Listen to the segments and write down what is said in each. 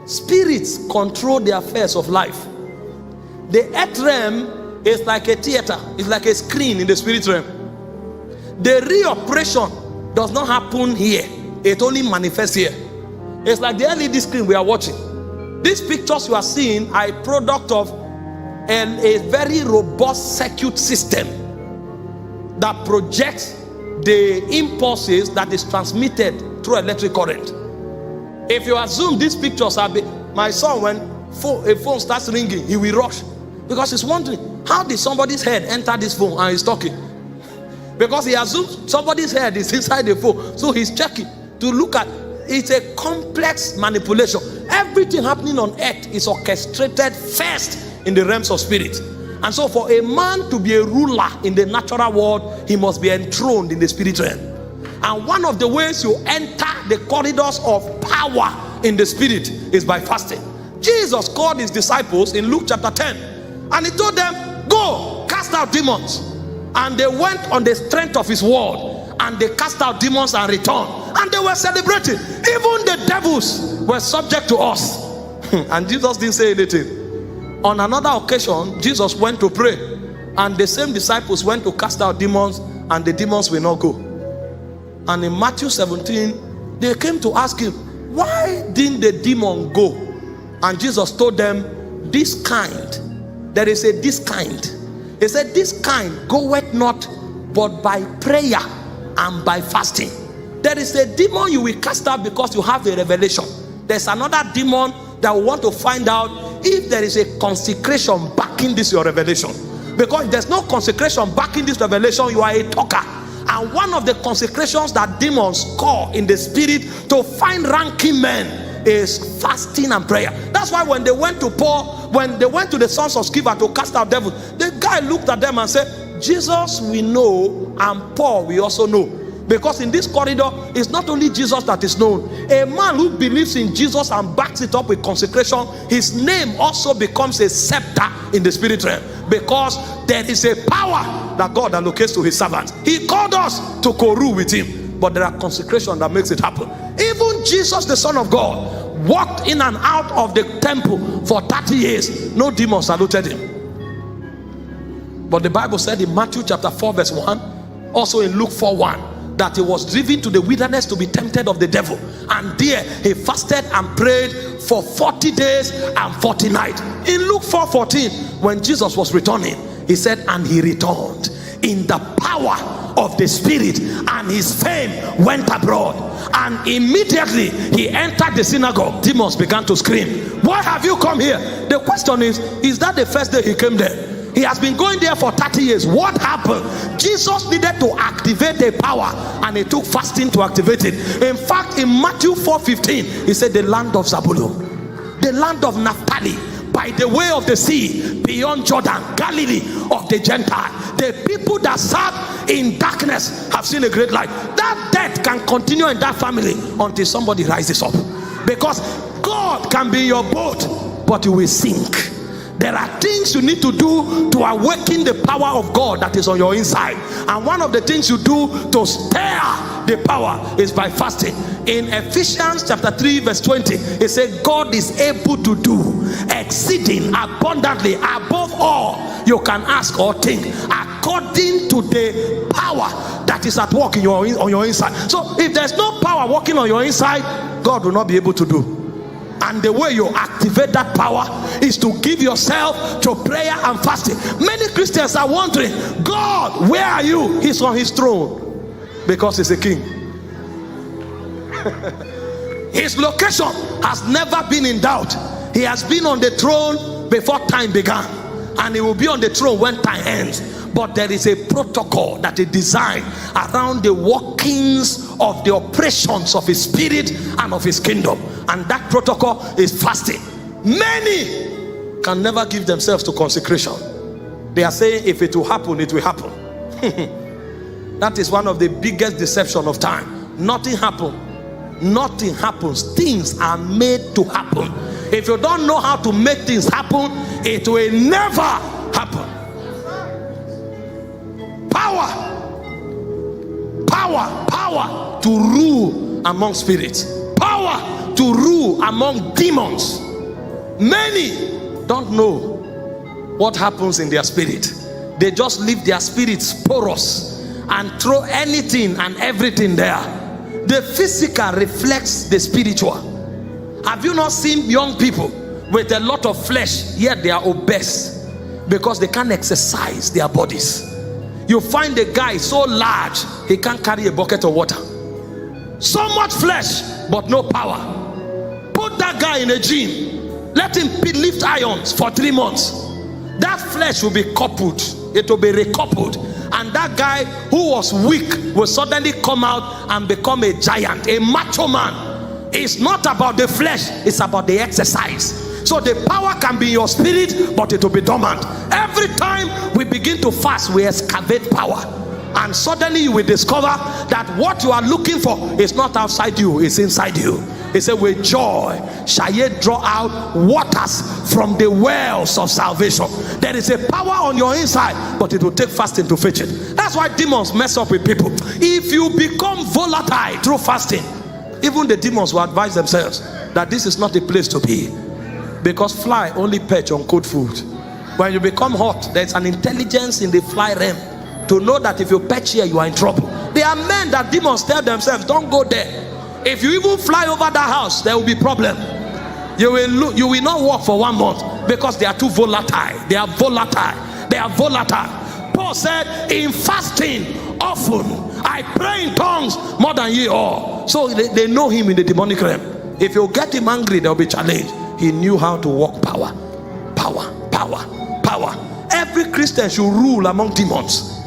spirits control the affairs of life. The earth realm is like a theater, it's like a screen in the spirit realm. The reoperation does not happen here, it only manifests here. It's like the LED screen we are watching. These pictures you are seeing are a product of a very robust circuit system that projects the impulses that is transmitted through electric current. If you assume these pictures are my son, when a phone starts ringing, he will rush because he's wondering, how did somebody's head enter this phone and he's talking? Because he assumes somebody's head is inside the phone, so he's checking to look at. It's a complex manipulation. Everything happening on earth is orchestrated first in the realms of spirit. And so for a man to be a ruler in the natural world, he must be enthroned in the spirit realm. And one of the ways you enter the corridors of power in the spirit is by fasting. Jesus called his disciples in Luke chapter 10, and he told them, go cast out demons. And they went on the strength of his word, and they cast out demons and returned, and they were celebrating. Even the devils were subject to us. And Jesus didn't say anything. On another occasion, Jesus went to pray, and the same disciples went to cast out demons, and the demons will not go. And in Matthew 17, they came to ask him, why didn't the demon go? And Jesus told them, this kind, there is a this kind. He said, this kind goeth not but by prayer and by fasting. There is a demon you will cast out because you have a revelation. There's another demon that will want to find out if there is a consecration backing this your revelation. Because if there's no consecration backing this revelation, you are a talker. And one of the consecrations that demons call in the spirit to find ranking men is fasting and prayer. That's why when they went to Paul, when they went to the sons of Sceva to cast out devils, the guy looked at them and said, Jesus we know, and Paul we also know. Because in this corridor, it's not only Jesus that is known. A man who believes in Jesus and backs it up with consecration, his name also becomes a scepter in the spirit realm. Because there is a power that God allocates to his servants. He called us to co-rule with him, but there are consecration that makes it happen. Even Jesus, the Son of God, walked in and out of the temple for 30 years. No demon saluted him. But the Bible said in Matthew chapter 4 verse 1, also in Luke 4:1, that he was driven to the wilderness to be tempted of the devil, and there he fasted and prayed for 40 days and 40 nights. In Luke 4:14, when Jesus was returning, he said, and he returned in the power of the Spirit, and his fame went abroad, and immediately he entered the synagogue. Demons began to scream, why have you come here? The question is that the first day he came there? He has been going there for 30 years. What happened? Jesus needed to activate a power, and it took fasting to activate it. In fact, in Matthew 4:15, he said, the land of Zabulon, the land of Naphtali, by the way of the sea, beyond Jordan, Galilee of the Gentile. The people that sat in darkness have seen a great light. That death can continue in that family until somebody rises up. Because God can be in your boat, but you will sink. There are things you need to do to awaken the power of God that is on your inside. And one of the things you do to stir the power is by fasting. In Ephesians chapter 3 verse 20, it says, God is able to do exceeding abundantly above all you can ask or think, according to the power that is at work on your inside. So if there's no power working on your inside, God will not be able to do. And the way you activate that power is to give yourself to prayer and fasting. Many Christians are wondering, God, where are you? He's on his throne because he's a king. His location has never been in doubt. He has been on the throne before time began, and he will be on the throne when time ends. But there is a protocol that is designed around the workings of the operations of his spirit and of his kingdom, and that protocol is fasting. Many can never give themselves to consecration. They are saying, if it will happen, it will happen. That is one of the biggest deception of time. Nothing happens. Nothing happens. Things are made to happen. If you don't know how to make things happen, it will never happen. Power to rule among spirits. Power God to rule among demons. Many don't know what happens in their spirit. They just leave their spirits porous and throw anything and everything there. The physical reflects the spiritual. Have you not seen young people with a lot of flesh, yet they are obese because they can't exercise their bodies? You find a guy so large he can't carry a bucket of water. So much flesh but no power. Put that guy in a gym, let him lift irons for 3 months. That flesh will be coupled, it will be recoupled, and that guy who was weak will suddenly come out and become a giant, a macho man. It's not about the flesh, it's about the exercise. So the power can be in your spirit, but it will be dormant. Every time we begin to fast, we excavate power, and suddenly you will discover that what you are looking for is not outside you, it's inside you. He said, with joy shall ye draw out waters from the wells of salvation. There is a power on your inside, but it will take fasting to fetch it. That's why demons mess up with people. If you become volatile through fasting, even the demons will advise themselves that this is not the place to be, because fly only perch on cold food. When you become hot, there's an intelligence in the fly realm to know that if you perch here, you are in trouble. There are men that demons tell themselves, don't go there. If you even fly over that house, there will be problem. You will not walk for 1 month because they are too volatile. They are volatile. They are volatile. Paul said, in fasting often I pray in tongues more than ye all. So they know him in the demonic realm. If you get him angry, there will be challenge. He knew how to walk power. Power, power, power. Every Christian should rule among demons.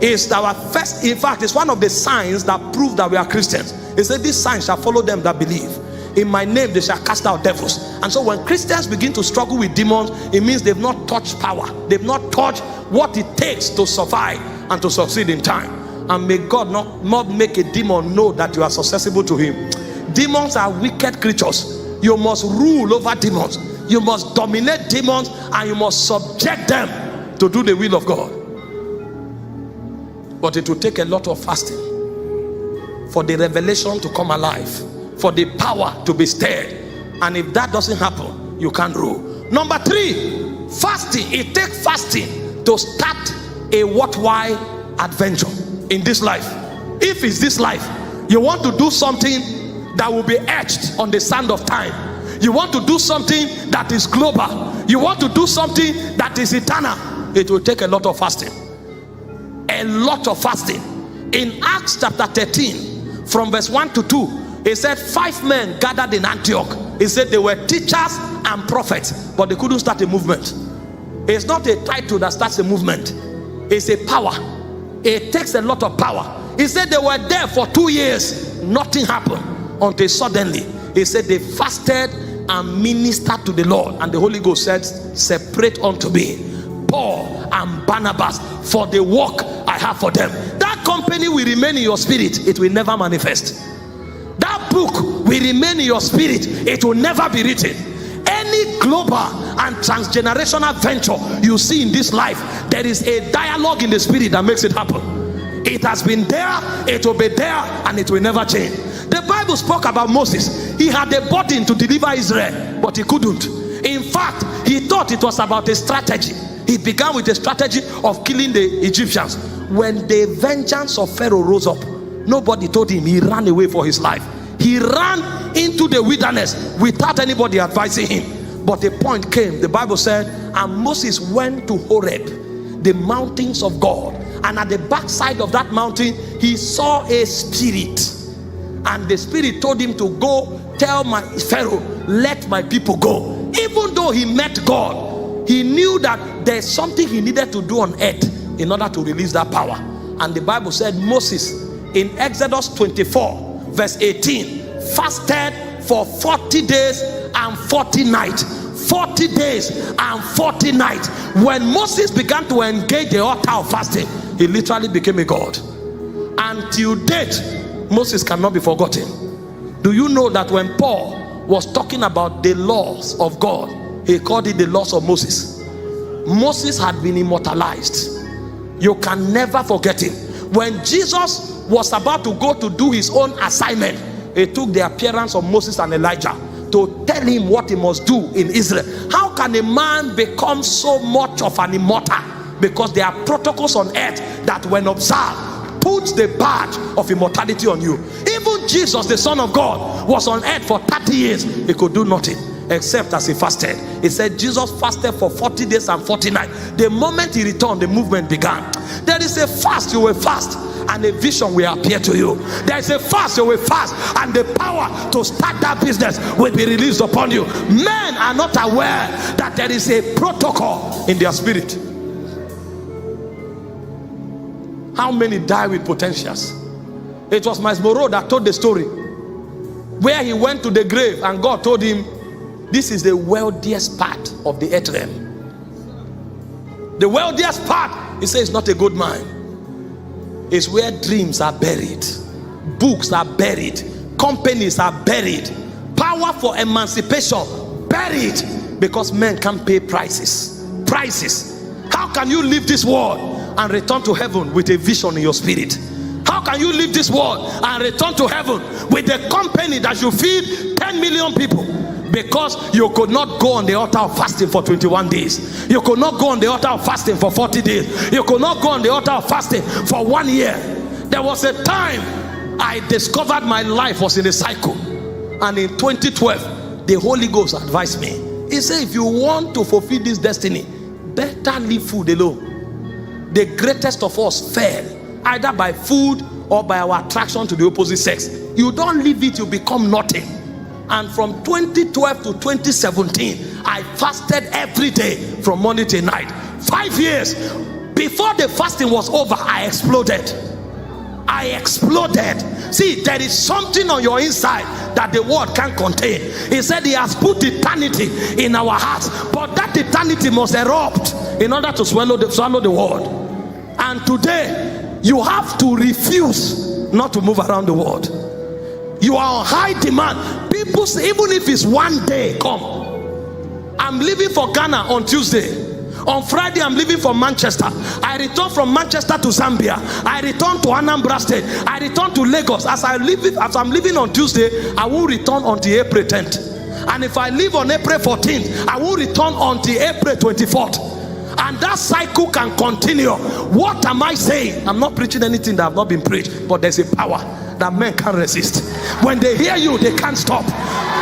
It's our first, in fact, it's one of the signs that prove that we are Christians. He said, these signs shall follow them that believe. In my name they shall cast out devils. And so when Christians begin to struggle with demons, it means they've not touched power. They've not touched what it takes to survive and to succeed in time. And may God not make a demon know that you are susceptible to him. Demons are wicked creatures. You must rule over demons. You must dominate demons, and you must subject them to do the will of God. But it will take a lot of fasting for the revelation to come alive, for the power to be stirred. And if that doesn't happen, you can't rule. Number 3, fasting. It takes fasting to start a worthwhile adventure in this life. If it's this life, you want to do something that will be etched on the sand of time. You want to do something that is global. You want to do something that is eternal. It will take a lot of fasting. A lot of fasting. In Acts chapter 13, from verse 1 to 2, it said 5 men gathered in Antioch. It said they were teachers and prophets, but they couldn't start a movement. It's not a title that starts a movement. It's a power. It takes a lot of power. He said they were there for 2 years. Nothing happened until suddenly, he said they fasted and ministered to the Lord. And the Holy Ghost said, separate unto me Paul and Barnabas for the work I have for them. That company will remain in your spirit. It will never manifest. That book will remain in your spirit. It will never be written. Any global and transgenerational venture you see in this life, there is a dialogue in the spirit that makes it happen. It has been there, it will be there, and it will never change. The Bible spoke about Moses. He had a burden to deliver Israel, but he couldn't. In fact, he thought it was about a strategy. He began with a strategy of killing the Egyptians. When the vengeance of Pharaoh rose up, nobody told him. He ran away for his life. He ran into the wilderness without anybody advising him. But the point came, the Bible said, and Moses went to Horeb, the mountains of God, and at the backside of that mountain he saw a spirit, and the spirit told him to go tell my Pharaoh, let my people go. Even though he met God, he knew that there's something he needed to do on earth in order to release that power. And the Bible said Moses in Exodus 24 verse 18 fasted for 40 days and 40 nights. 40 days and 40 nights. When Moses began to engage the altar of fasting, he literally became a god. Until date, Moses cannot be forgotten. Do you know that when Paul was talking about the laws of God, he called it the laws of Moses? Moses had been immortalized. You can never forget him. When Jesus was about to go to do his own assignment, it took the appearance of Moses and Elijah to tell him what he must do in Israel. How can a man become so much of an immortal? Because there are protocols on earth that, when observed, puts the badge of immortality on you. Even Jesus, the Son of God, was on earth for 30 years. He could do nothing except as he fasted. He said Jesus fasted for 40 days and 40 nights. The moment he returned, the movement began. There is a fast you will fast, and a vision will appear to you. There is a fast you will fast, and the power to start that business will be released upon you. Men are not aware that there is a protocol in their spirit. How many die with potentials? It was Miles Moreau that told the story where he went to the grave and God told him, this is the wealthiest part of the earth realm. The wealthiest part, he says, is not a good mine. It's where dreams are buried, books are buried, companies are buried, power for emancipation buried, because men can't pay prices. How can you leave this world and return to heaven with a vision in your spirit? How can you leave this world and return to heaven with a company that you feed 10 million people? Because you could not go on the altar of fasting for 21 days. You could not go on the altar of fasting for 40 days. You could not go on the altar of fasting for 1 year. There was a time I discovered my life was in a cycle. And in 2012, the Holy Ghost advised me. He said, if you want to fulfill this destiny, better leave food alone. The greatest of us fell, either by food or by our attraction to the opposite sex. You don't leave it, you become nothing. And from 2012 to 2017, I fasted every day from morning till night. 5 years. Before the fasting was over, I exploded. See, there is something on your inside that the world can't contain. He said he has put eternity in our hearts, but that eternity must erupt in order to swallow the world. And today, you have to refuse not to move around the world. You are on high demand. People say, even if it's 1 day, come. I'm leaving for Ghana on Tuesday. On Friday, I'm leaving for Manchester. I return from Manchester to Zambia. I return to Anambra State. I return to Lagos. As I'm leaving on Tuesday, I will return until April 10th. And if I leave on April 14th, I will return until April 24th. And that cycle can continue. What am I saying? I'm not preaching anything that have not been preached, but there's a power that men can't resist. When they hear you, they can't stop.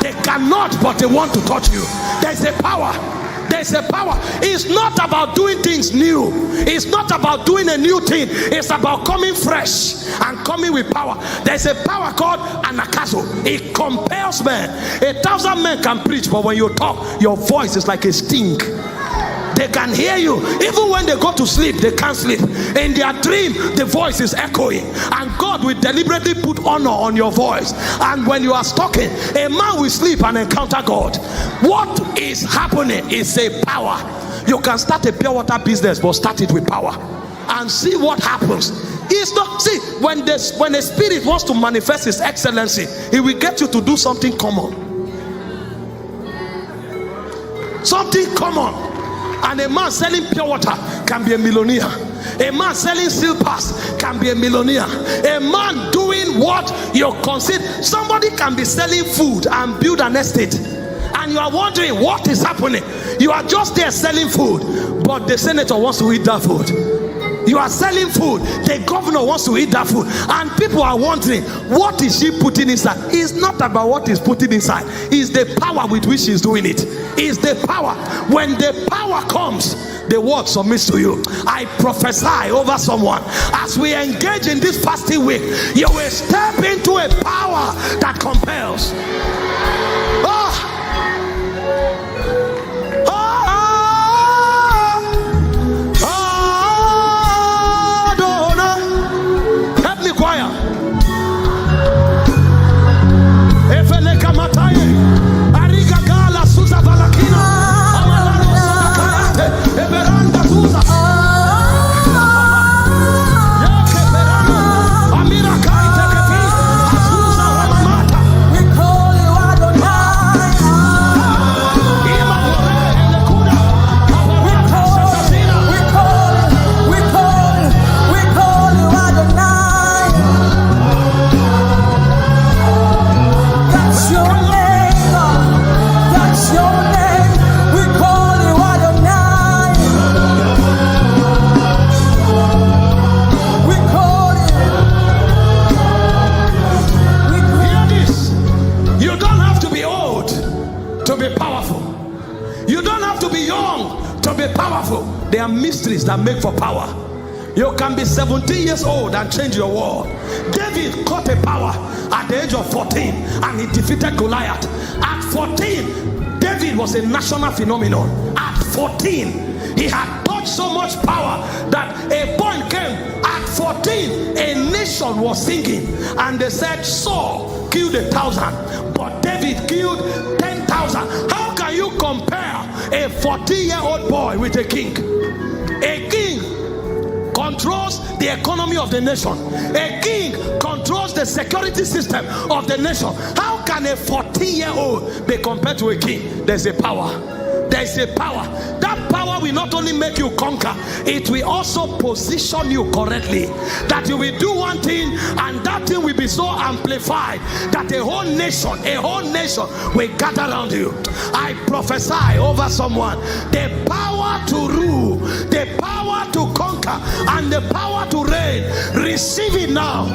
They cannot, but they want to touch you. There's a power. There's a power. It's not about doing things new. It's not about doing a new thing. It's about coming fresh and coming with power. There's a power called anakazo. It compels men. 1,000 men can preach, but when you talk, your voice is like a sting. They can hear you. Even when they go to sleep, they can't sleep. In their dream, the voice is echoing. And God will deliberately put honor on your voice. And when you are talking, a man will sleep and encounter God. What is happening is a power. You can start a pure water business, but start it with power. And see what happens. It's not, see, when a spirit wants to manifest his excellency, he will get you to do something common. Something common. And a man selling pure water can be a millionaire. A man selling silpers can be a millionaire. A man doing what you consider. Somebody can be selling food and build an estate, and you are wondering what is happening. You are just there selling food, but the senator wants to eat that food. You are selling food, the governor wants to eat that food, and people are wondering, what is she putting inside? It's not about what is putting inside. It's the power with which she's doing it. It's the power. When the power comes, the word submits to you. I prophesy over someone, as we engage in this fasting week, you will step into a power that compels. We call you be powerful. You don't have to be young to be powerful. There are mysteries that make for power. You can be 17 years old and change your world. David caught a power at the age of 14 and he defeated Goliath. At 14, David was a national phenomenon. At 14, he had touched so much power that a point came. At 14, a nation was singing and they said Saul killed 1,000, but David killed 10,000. How can you compare a 14-year-old boy with a king? A king controls the economy of the nation. A king controls the security system of the nation. How can a 14-year-old be compared to a king? There's a power. There's a power. That power will not only make you conquer, it will also position you correctly. That you will do one thing and that thing will be so amplified that a whole nation will gather around you. I prophesy over someone the power to rule, the power to conquer, and the power to reign. Receive it now.